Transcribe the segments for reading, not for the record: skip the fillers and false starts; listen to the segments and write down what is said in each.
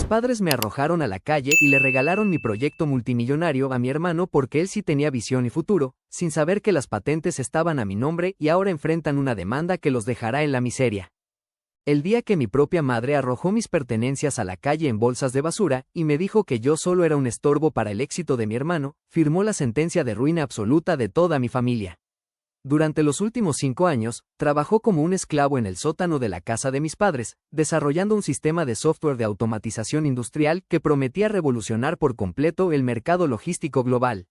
padres me arrojaron a la calle y le regalaron mi proyecto multimillonario a mi hermano porque él sí tenía visión y futuro, sin saber que las patentes estaban a mi nombre y ahora enfrentan una demanda que los dejará en la miseria. El día que mi propia madre arrojó mis pertenencias a la calle en bolsas de basura y me dijo que yo solo era un estorbo para el éxito de mi hermano, firmó la sentencia de ruina absoluta de toda mi familia. Durante los últimos 5 años, trabajó como un esclavo en el sótano de la casa de mis padres, desarrollando un sistema de software de automatización industrial que prometía revolucionar por completo el mercado logístico global.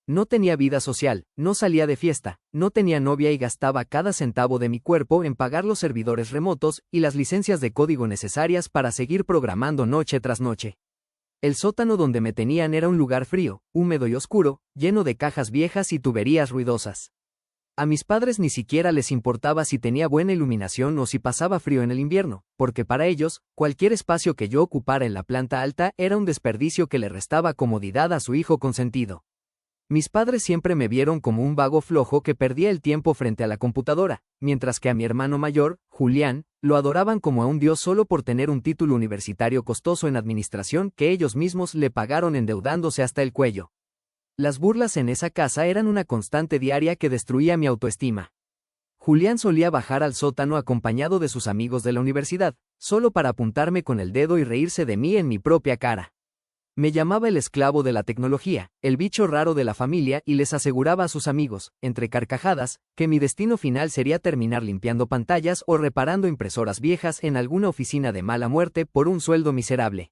No tenía vida social, no salía de fiesta, no tenía novia y gastaba cada centavo de mi cuerpo en pagar los servidores remotos y las licencias de código necesarias para seguir programando noche tras noche. El sótano donde me tenían era un lugar frío, húmedo y oscuro, lleno de cajas viejas y tuberías ruidosas. A mis padres ni siquiera les importaba si tenía buena iluminación o si pasaba frío en el invierno, porque para ellos, cualquier espacio que yo ocupara en la planta alta era un desperdicio que le restaba comodidad a su hijo consentido. Mis padres siempre me vieron como un vago flojo que perdía el tiempo frente a la computadora, mientras que a mi hermano mayor, Julián, lo adoraban como a un dios solo por tener un título universitario costoso en administración que ellos mismos le pagaron endeudándose hasta el cuello. Las burlas en esa casa eran una constante diaria que destruía mi autoestima. Julián solía bajar al sótano acompañado de sus amigos de la universidad, solo para apuntarme con el dedo y reírse de mí en mi propia cara. Me llamaba el esclavo de la tecnología, el bicho raro de la familia y les aseguraba a sus amigos, entre carcajadas, que mi destino final sería terminar limpiando pantallas o reparando impresoras viejas en alguna oficina de mala muerte por un sueldo miserable.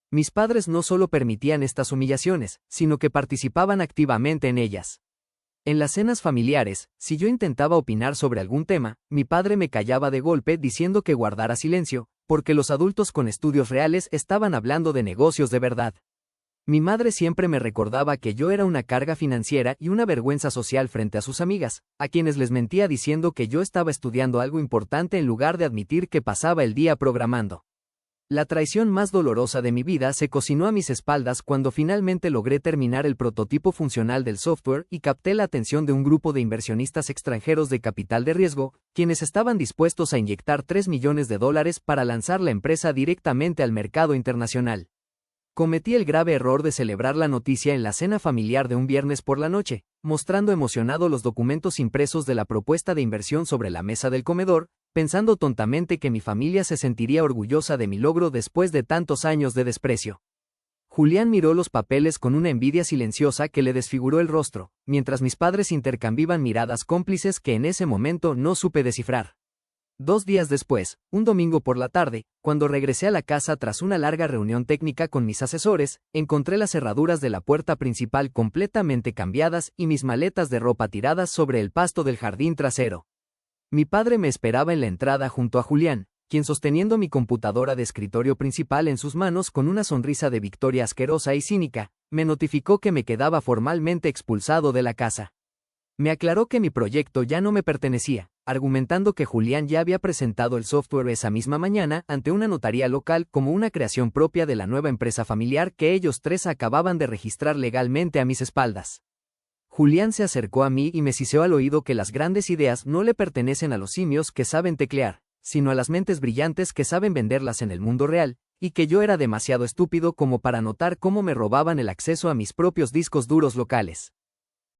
Mis padres no solo permitían estas humillaciones, sino que participaban activamente en ellas. En las cenas familiares, si yo intentaba opinar sobre algún tema, mi padre me callaba de golpe diciendo que guardara silencio, porque los adultos con estudios reales estaban hablando de negocios de verdad. Mi madre siempre me recordaba que yo era una carga financiera y una vergüenza social frente a sus amigas, a quienes les mentía diciendo que yo estaba estudiando algo importante en lugar de admitir que pasaba el día programando. La traición más dolorosa de mi vida se cocinó a mis espaldas cuando finalmente logré terminar el prototipo funcional del software y capté la atención de un grupo de inversionistas extranjeros de capital de riesgo, quienes estaban dispuestos a inyectar $3 millones para lanzar la empresa directamente al mercado internacional. Cometí el grave error de celebrar la noticia en la cena familiar de un viernes por la noche, mostrando emocionado los documentos impresos de la propuesta de inversión sobre la mesa del comedor, pensando tontamente que mi familia se sentiría orgullosa de mi logro después de tantos años de desprecio. Julián miró los papeles con una envidia silenciosa que le desfiguró el rostro, mientras mis padres intercambiaban miradas cómplices que en ese momento no supe descifrar. 2 días después, un domingo por la tarde, cuando regresé a la casa tras una larga reunión técnica con mis asesores, encontré las cerraduras de la puerta principal completamente cambiadas y mis maletas de ropa tiradas sobre el pasto del jardín trasero. Mi padre me esperaba en la entrada junto a Julián, quien sosteniendo mi computadora de escritorio principal en sus manos con una sonrisa de victoria asquerosa y cínica, me notificó que me quedaba formalmente expulsado de la casa. Me aclaró que mi proyecto ya no me pertenecía, argumentando que Julián ya había presentado el software esa misma mañana ante una notaría local como una creación propia de la nueva empresa familiar que ellos 3 acababan de registrar legalmente a mis espaldas. Julián se acercó a mí y me siseó al oído que las grandes ideas no le pertenecen a los simios que saben teclear, sino a las mentes brillantes que saben venderlas en el mundo real, y que yo era demasiado estúpido como para notar cómo me robaban el acceso a mis propios discos duros locales.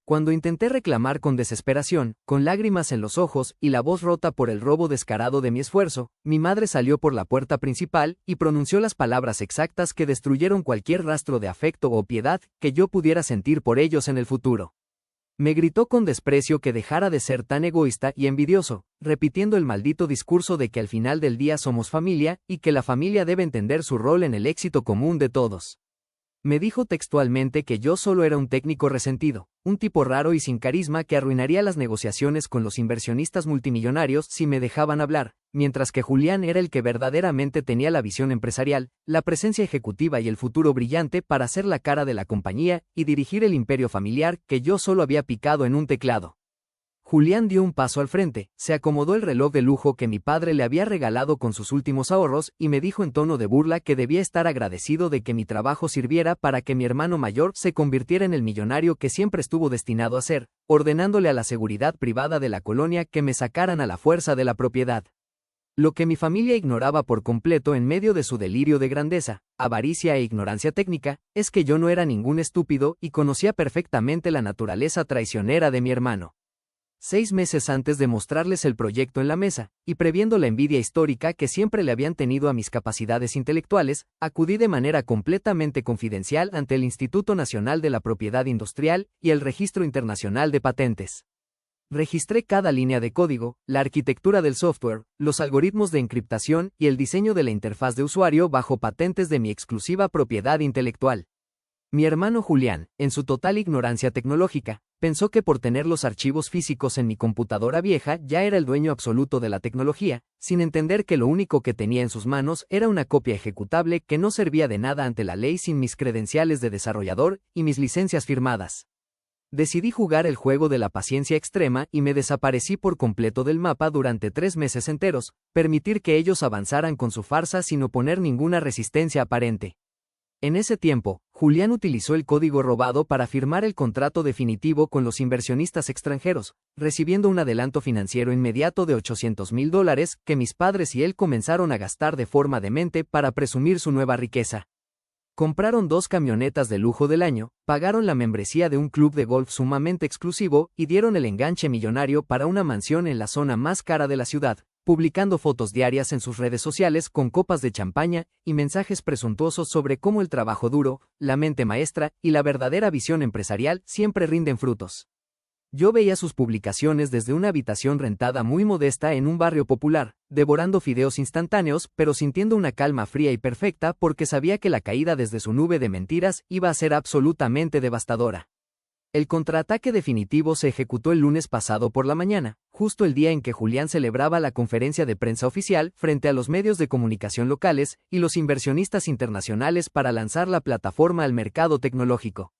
Cuando intenté reclamar con desesperación, con lágrimas en los ojos y la voz rota por el robo descarado de mi esfuerzo, mi madre salió por la puerta principal y pronunció las palabras exactas que destruyeron cualquier rastro de afecto o piedad que yo pudiera sentir por ellos en el futuro. Me gritó con desprecio que dejara de ser tan egoísta y envidioso, repitiendo el maldito discurso de que al final del día somos familia y que la familia debe entender su rol en el éxito común de todos. Me dijo textualmente que yo solo era un técnico resentido, un tipo raro y sin carisma que arruinaría las negociaciones con los inversionistas multimillonarios si me dejaban hablar, mientras que Julián era el que verdaderamente tenía la visión empresarial, la presencia ejecutiva y el futuro brillante para ser la cara de la compañía y dirigir el imperio familiar que yo solo había picado en un teclado. Julián dio un paso al frente, se acomodó el reloj de lujo que mi padre le había regalado con sus últimos ahorros y me dijo en tono de burla que debía estar agradecido de que mi trabajo sirviera para que mi hermano mayor se convirtiera en el millonario que siempre estuvo destinado a ser, ordenándole a la seguridad privada de la colonia que me sacaran a la fuerza de la propiedad. Lo que mi familia ignoraba por completo en medio de su delirio de grandeza, avaricia e ignorancia técnica, es que yo no era ningún estúpido y conocía perfectamente la naturaleza traicionera de mi hermano. 6 meses antes de mostrarles el proyecto en la mesa, y previendo la envidia histórica que siempre le habían tenido a mis capacidades intelectuales, acudí de manera completamente confidencial ante el Instituto Nacional de la Propiedad Industrial y el Registro Internacional de Patentes. Registré cada línea de código, la arquitectura del software, los algoritmos de encriptación y el diseño de la interfaz de usuario bajo patentes de mi exclusiva propiedad intelectual. Mi hermano Julián, en su total ignorancia tecnológica, pensó que por tener los archivos físicos en mi computadora vieja ya era el dueño absoluto de la tecnología, sin entender que lo único que tenía en sus manos era una copia ejecutable que no servía de nada ante la ley sin mis credenciales de desarrollador y mis licencias firmadas. Decidí jugar el juego de la paciencia extrema y me desaparecí por completo del mapa durante 3 meses enteros, permitir que ellos avanzaran con su farsa sin oponer ninguna resistencia aparente. En ese tiempo, Julián utilizó el código robado para firmar el contrato definitivo con los inversionistas extranjeros, recibiendo un adelanto financiero inmediato de $800,000 que mis padres y él comenzaron a gastar de forma demente para presumir su nueva riqueza. Compraron 2 camionetas de lujo del año, pagaron la membresía de un club de golf sumamente exclusivo y dieron el enganche millonario para una mansión en la zona más cara de la ciudad, publicando fotos diarias en sus redes sociales con copas de champaña y mensajes presuntuosos sobre cómo el trabajo duro, la mente maestra y la verdadera visión empresarial siempre rinden frutos. Yo veía sus publicaciones desde una habitación rentada muy modesta en un barrio popular, devorando fideos instantáneos, pero sintiendo una calma fría y perfecta porque sabía que la caída desde su nube de mentiras iba a ser absolutamente devastadora. El contraataque definitivo se ejecutó el lunes pasado por la mañana, justo el día en que Julián celebraba la conferencia de prensa oficial frente a los medios de comunicación locales y los inversionistas internacionales para lanzar la plataforma al mercado tecnológico.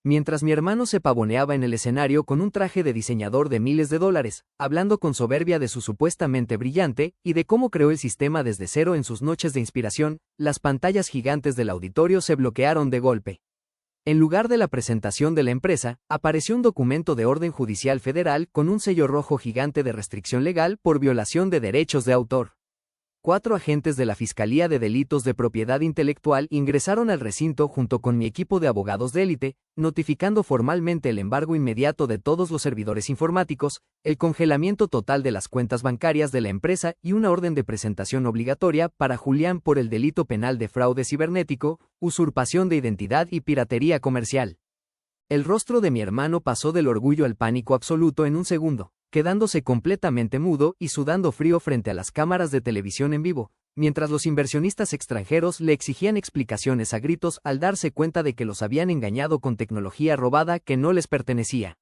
Mientras mi hermano se pavoneaba en el escenario con un traje de diseñador de miles de dólares, hablando con soberbia de su supuestamente brillante y de cómo creó el sistema desde cero en sus noches de inspiración, las pantallas gigantes del auditorio se bloquearon de golpe. En lugar de la presentación de la empresa, apareció un documento de orden judicial federal con un sello rojo gigante de restricción legal por violación de derechos de autor. 4 agentes de la Fiscalía de Delitos de Propiedad Intelectual ingresaron al recinto junto con mi equipo de abogados de élite, notificando formalmente el embargo inmediato de todos los servidores informáticos, el congelamiento total de las cuentas bancarias de la empresa y una orden de presentación obligatoria para Julián por el delito penal de fraude cibernético, usurpación de identidad y piratería comercial. El rostro de mi hermano pasó del orgullo al pánico absoluto en un segundo, quedándose completamente mudo y sudando frío frente a las cámaras de televisión en vivo, mientras los inversionistas extranjeros le exigían explicaciones a gritos al darse cuenta de que los habían engañado con tecnología robada que no les pertenecía.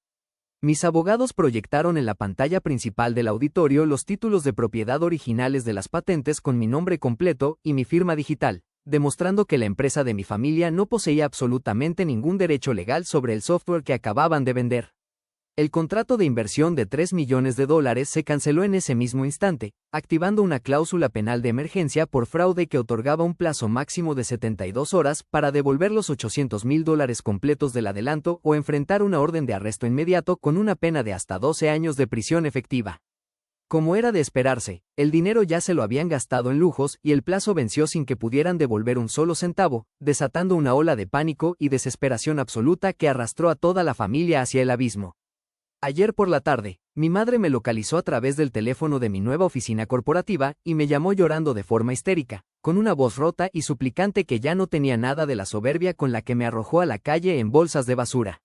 Mis abogados proyectaron en la pantalla principal del auditorio los títulos de propiedad originales de las patentes con mi nombre completo y mi firma digital, demostrando que la empresa de mi familia no poseía absolutamente ningún derecho legal sobre el software que acababan de vender. El contrato de inversión de $3 millones se canceló en ese mismo instante, activando una cláusula penal de emergencia por fraude que otorgaba un plazo máximo de 72 horas para devolver los $800,000 completos del adelanto o enfrentar una orden de arresto inmediato con una pena de hasta 12 años de prisión efectiva. Como era de esperarse, el dinero ya se lo habían gastado en lujos y el plazo venció sin que pudieran devolver un solo centavo, desatando una ola de pánico y desesperación absoluta que arrastró a toda la familia hacia el abismo. Ayer por la tarde, mi madre me localizó a través del teléfono de mi nueva oficina corporativa y me llamó llorando de forma histérica, con una voz rota y suplicante que ya no tenía nada de la soberbia con la que me arrojó a la calle en bolsas de basura.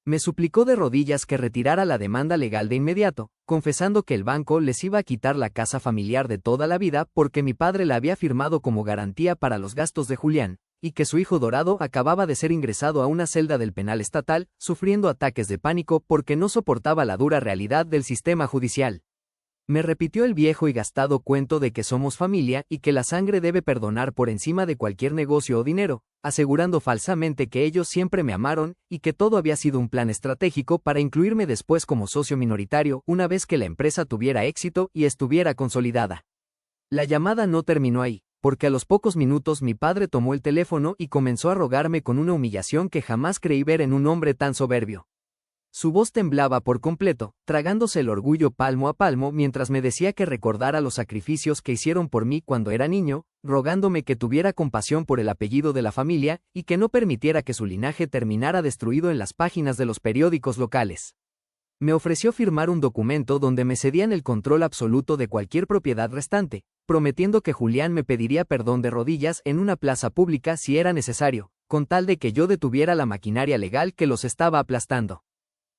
Me suplicó de rodillas que retirara la demanda legal de inmediato, confesando que el banco les iba a quitar la casa familiar de toda la vida porque mi padre la había firmado como garantía para los gastos de Julián, y que su hijo dorado acababa de ser ingresado a una celda del penal estatal, sufriendo ataques de pánico porque no soportaba la dura realidad del sistema judicial. Me repitió el viejo y gastado cuento de que somos familia y que la sangre debe perdonar por encima de cualquier negocio o dinero, asegurando falsamente que ellos siempre me amaron y que todo había sido un plan estratégico para incluirme después como socio minoritario una vez que la empresa tuviera éxito y estuviera consolidada. La llamada no terminó ahí, porque a los pocos minutos mi padre tomó el teléfono y comenzó a rogarme con una humillación que jamás creí ver en un hombre tan soberbio. Su voz temblaba por completo, tragándose el orgullo palmo a palmo mientras me decía que recordara los sacrificios que hicieron por mí cuando era niño, rogándome que tuviera compasión por el apellido de la familia y que no permitiera que su linaje terminara destruido en las páginas de los periódicos locales. Me ofreció firmar un documento donde me cedían el control absoluto de cualquier propiedad restante, prometiendo que Julián me pediría perdón de rodillas en una plaza pública si era necesario, con tal de que yo detuviera la maquinaria legal que los estaba aplastando.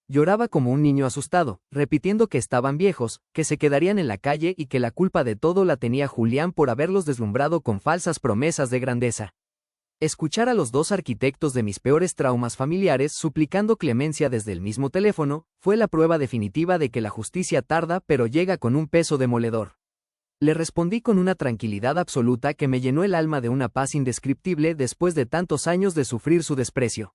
Lloraba como un niño asustado, repitiendo que estaban viejos, que se quedarían en la calle y que la culpa de todo la tenía Julián por haberlos deslumbrado con falsas promesas de grandeza. Escuchar a los dos arquitectos de mis peores traumas familiares suplicando clemencia desde el mismo teléfono, fue la prueba definitiva de que la justicia tarda pero llega con un peso demoledor. Le respondí con una tranquilidad absoluta que me llenó el alma de una paz indescriptible después de tantos años de sufrir su desprecio.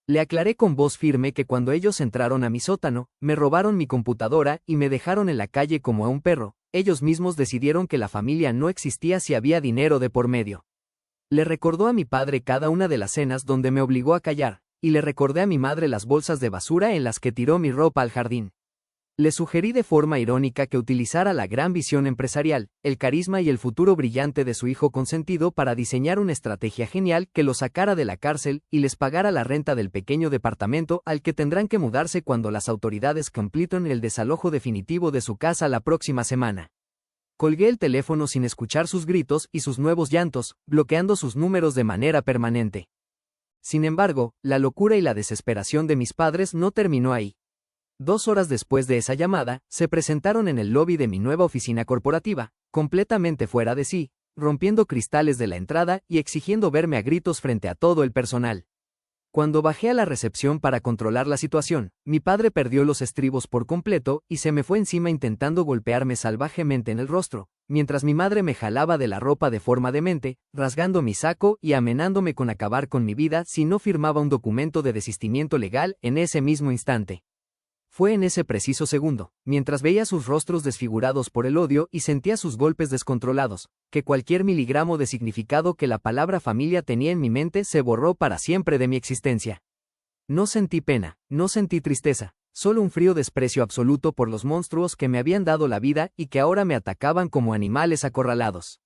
Le aclaré con voz firme que cuando ellos entraron a mi sótano, me robaron mi computadora y me dejaron en la calle como a un perro. Ellos mismos decidieron que la familia no existía si había dinero de por medio. Le recordó a mi padre cada una de las cenas donde me obligó a callar, y le recordé a mi madre las bolsas de basura en las que tiró mi ropa al jardín. Le sugerí de forma irónica que utilizara la gran visión empresarial, el carisma y el futuro brillante de su hijo consentido para diseñar una estrategia genial que lo sacara de la cárcel y les pagara la renta del pequeño departamento al que tendrán que mudarse cuando las autoridades completen el desalojo definitivo de su casa la próxima semana. Colgué el teléfono sin escuchar sus gritos y sus nuevos llantos, bloqueando sus números de manera permanente. Sin embargo, la locura y la desesperación de mis padres no terminó ahí. 2 horas después de esa llamada, se presentaron en el lobby de mi nueva oficina corporativa, completamente fuera de sí, rompiendo cristales de la entrada y exigiendo verme a gritos frente a todo el personal. Cuando bajé a la recepción para controlar la situación, mi padre perdió los estribos por completo y se me fue encima intentando golpearme salvajemente en el rostro, mientras mi madre me jalaba de la ropa de forma demente, rasgando mi saco y amenándome con acabar con mi vida si no firmaba un documento de desistimiento legal en ese mismo instante. Fue en ese preciso segundo, mientras veía sus rostros desfigurados por el odio y sentía sus golpes descontrolados, que cualquier miligramo de significado que la palabra familia tenía en mi mente se borró para siempre de mi existencia. No sentí pena, no sentí tristeza, solo un frío desprecio absoluto por los monstruos que me habían dado la vida y que ahora me atacaban como animales acorralados.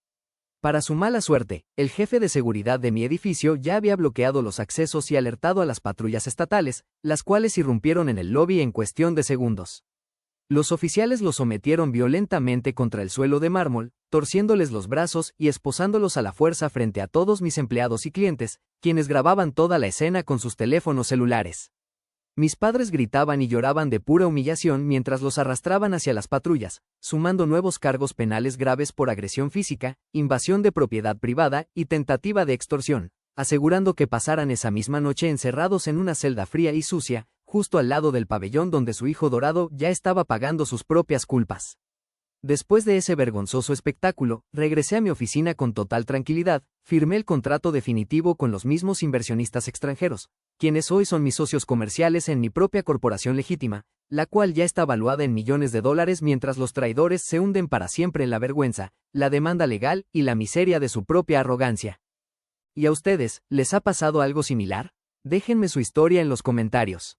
Para su mala suerte, el jefe de seguridad de mi edificio ya había bloqueado los accesos y alertado a las patrullas estatales, las cuales irrumpieron en el lobby en cuestión de segundos. Los oficiales los sometieron violentamente contra el suelo de mármol, torciéndoles los brazos y esposándolos a la fuerza frente a todos mis empleados y clientes, quienes grababan toda la escena con sus teléfonos celulares. Mis padres gritaban y lloraban de pura humillación mientras los arrastraban hacia las patrullas, sumando nuevos cargos penales graves por agresión física, invasión de propiedad privada y tentativa de extorsión, asegurando que pasaran esa misma noche encerrados en una celda fría y sucia, justo al lado del pabellón donde su hijo dorado ya estaba pagando sus propias culpas. Después de ese vergonzoso espectáculo, regresé a mi oficina con total tranquilidad, firmé el contrato definitivo con los mismos inversionistas extranjeros, quienes hoy son mis socios comerciales en mi propia corporación legítima, la cual ya está valuada en millones de dólares mientras los traidores se hunden para siempre en la vergüenza, la demanda legal y la miseria de su propia arrogancia. ¿Y a ustedes, les ha pasado algo similar? Déjenme su historia en los comentarios.